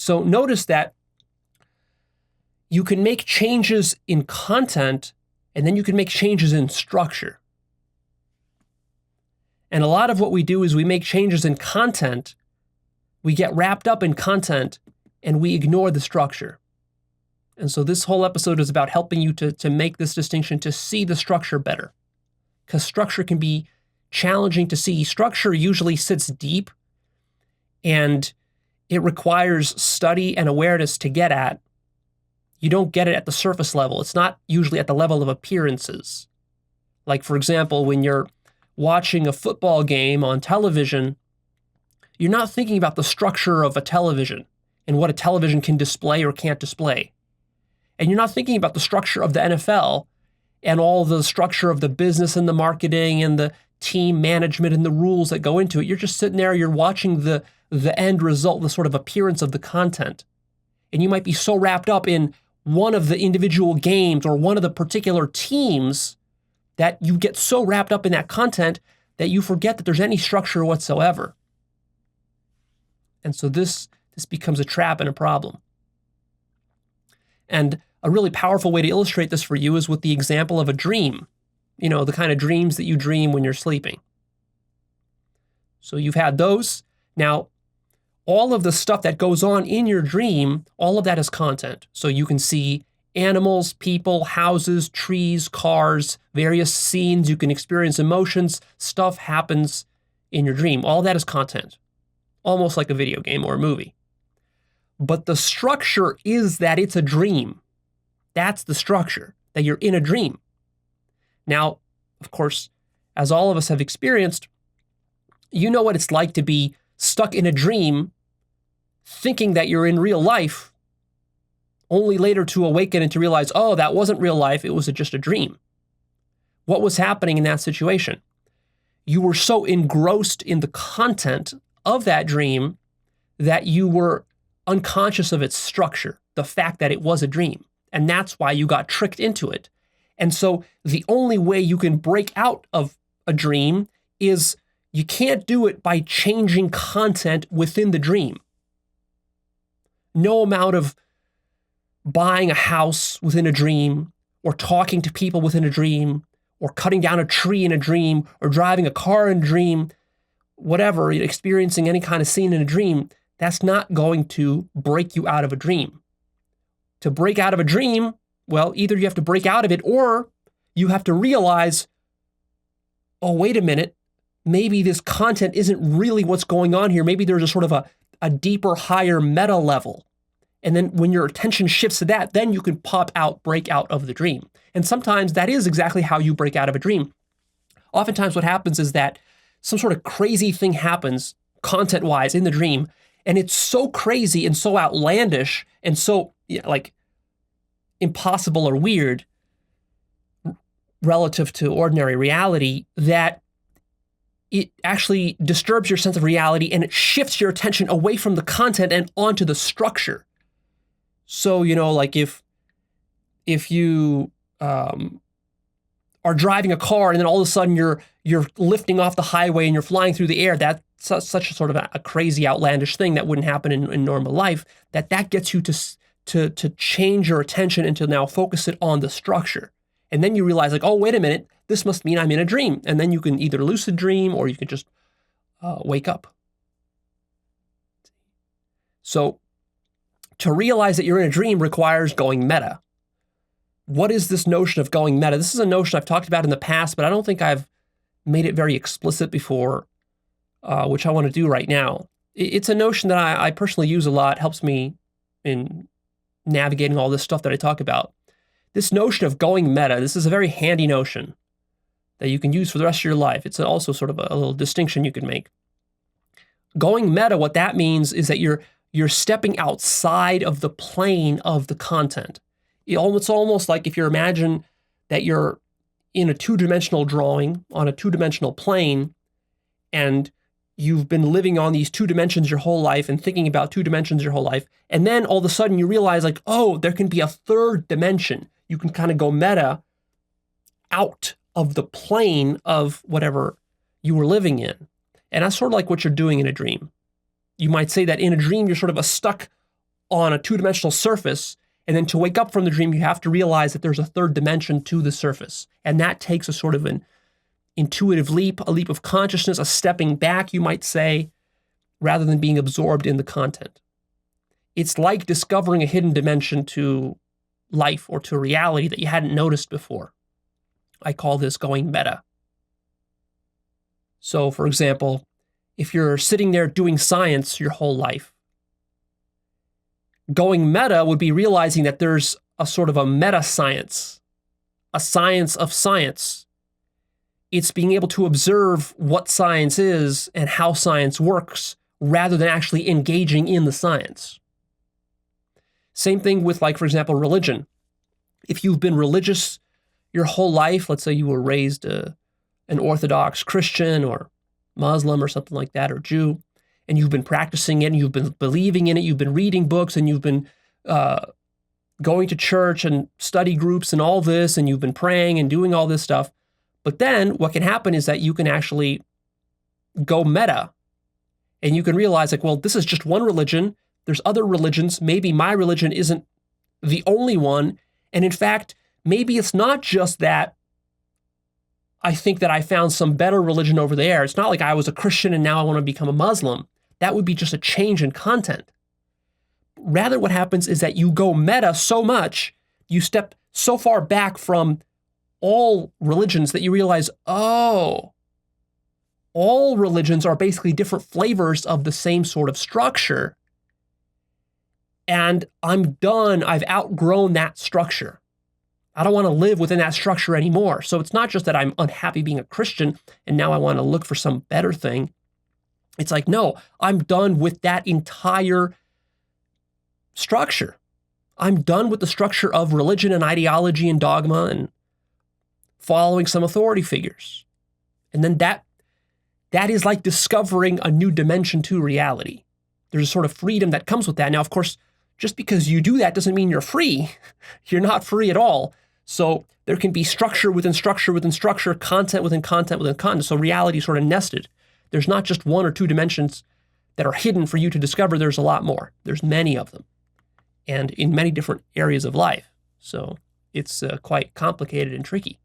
So notice that you can make changes in content, and then you can make changes in structure. And a lot of what we do is we make changes in content, we get wrapped up in content, and we ignore the structure. And so this whole episode is about helping you to make this distinction, to see the structure better. Because structure can be challenging to see. Structure usually sits deep, and it requires study and awareness to get at. You don't get it at the surface level. It's not usually at the level of appearances. Like, for example, when you're watching a football game on television, you're not thinking about the structure of a television and what a television can display or can't display. And you're not thinking about the structure of the NFL and all the structure of the business and the marketing and the team management and the rules that go into it. You're just sitting there, you're watching the end result, the sort of appearance of the content. And you might be so wrapped up in one of the individual games or one of the particular teams that you get so wrapped up in that content that you forget that there's any structure whatsoever. And so this becomes a trap and a problem. And a really powerful way to illustrate this for you is with the example of a dream. You know, the kind of dreams that you dream when you're sleeping. So you've had those. Now, all of the stuff that goes on in your dream, all of that is content. So you can see animals, people, houses, trees, cars, various scenes. You can experience emotions. Stuff happens in your dream. All that is content, almost like a video game or a movie. But the structure is that it's a dream. That's the structure, that you're in a dream. Now, of course, as all of us have experienced, you know what it's like to be stuck in a dream thinking that you're in real life, only later to awaken and to realize, oh, that wasn't real life, it was just a dream. What was happening in that situation? You were so engrossed in the content of that dream that you were unconscious of its structure, the fact that it was a dream. And that's why you got tricked into it. And so the only way you can break out of a dream is you can't do it by changing content within the dream. No amount of buying a house within a dream, or talking to people within a dream, or cutting down a tree in a dream, or driving a car in a dream, whatever, experiencing any kind of scene in a dream, that's not going to break you out of a dream. To break out of a dream, well, either you have to break out of it or you have to realize, oh, wait a minute, maybe this content isn't really what's going on here. Maybe there's a sort of a deeper, higher meta level. And then when your attention shifts to that, then you can break out of the dream. And sometimes that is exactly how you break out of a dream. Oftentimes what happens is that some sort of crazy thing happens content-wise in the dream, and it's so crazy and so outlandish and so like impossible or weird relative to ordinary reality that it actually disturbs your sense of reality and it shifts your attention away from the content and onto the structure. So, like if you are driving a car and then all of a sudden you're lifting off the highway and you're flying through the air, that's such a sort of a crazy, outlandish thing that wouldn't happen in normal life, that gets you to change your attention and to now focus it on the structure. And then you realize, like, oh, wait a minute, this must mean I'm in a dream. And then you can either lucid dream or you can just wake up. So to realize that you're in a dream requires going meta. What is this notion of going meta? This is a notion I've talked about in the past, but I don't think I've made it very explicit before, which I want to do right now. It's a notion that I personally use a lot, helps me in navigating all this stuff that I talk about. This notion of going meta, this is a very handy notion that you can use for the rest of your life. It's also sort of a little distinction you can make. Going meta, what that means is that you're stepping outside of the plane of the content. It's almost like if you imagine that you're in a two-dimensional drawing on a two-dimensional plane, and you've been living on these two dimensions your whole life and thinking about two dimensions your whole life, and then all of a sudden you realize, like, oh, there can be a third dimension. You can kind of go meta out of the plane of whatever you were living in. And that's sort of like what you're doing in a dream. You might say that in a dream, you're sort of stuck on a two-dimensional surface, and then to wake up from the dream, you have to realize that there's a third dimension to the surface. And that takes a sort of an intuitive leap, a leap of consciousness, a stepping back, you might say, rather than being absorbed in the content. It's like discovering a hidden dimension to life or to reality that you hadn't noticed before. I call this going meta. So, for example, if you're sitting there doing science your whole life, going meta would be realizing that there's a sort of a meta science, a science of science. It's being able to observe what science is and how science works rather than actually engaging in the science. Same thing with, like, for example, religion. If you've been religious your whole life, let's say you were raised an Orthodox Christian or Muslim or something like that, or Jew, and you've been practicing it, and you've been believing in it, you've been reading books, and you've been going to church and study groups and all this, and you've been praying and doing all this stuff. But then what can happen is that you can actually go meta, and you can realize, like, well, this is just one religion. There's other religions. Maybe my religion isn't the only one. And in fact, maybe it's not just that I think that I found some better religion over there. It's not like I was a Christian and now I want to become a Muslim. That would be just a change in content. Rather, what happens is that you go meta so much, you step so far back from all religions that you realize, oh, all religions are basically different flavors of the same sort of structure. And I'm done. I've outgrown that structure. I don't want to live within that structure anymore. So it's not just that I'm unhappy being a Christian and now I want to look for some better thing. It's like, no, I'm done with that entire structure. I'm done with the structure of religion and ideology and dogma and following some authority figures. And then that is like discovering a new dimension to reality. There's a sort of freedom that comes with that. Now, of course, just because you do that doesn't mean you're free. You're not free at all. So there can be structure within structure within structure, content within content within content. So reality is sort of nested. There's not just one or two dimensions that are hidden for you to discover. There's a lot more. There's many of them, and in many different areas of life. So it's quite complicated and tricky.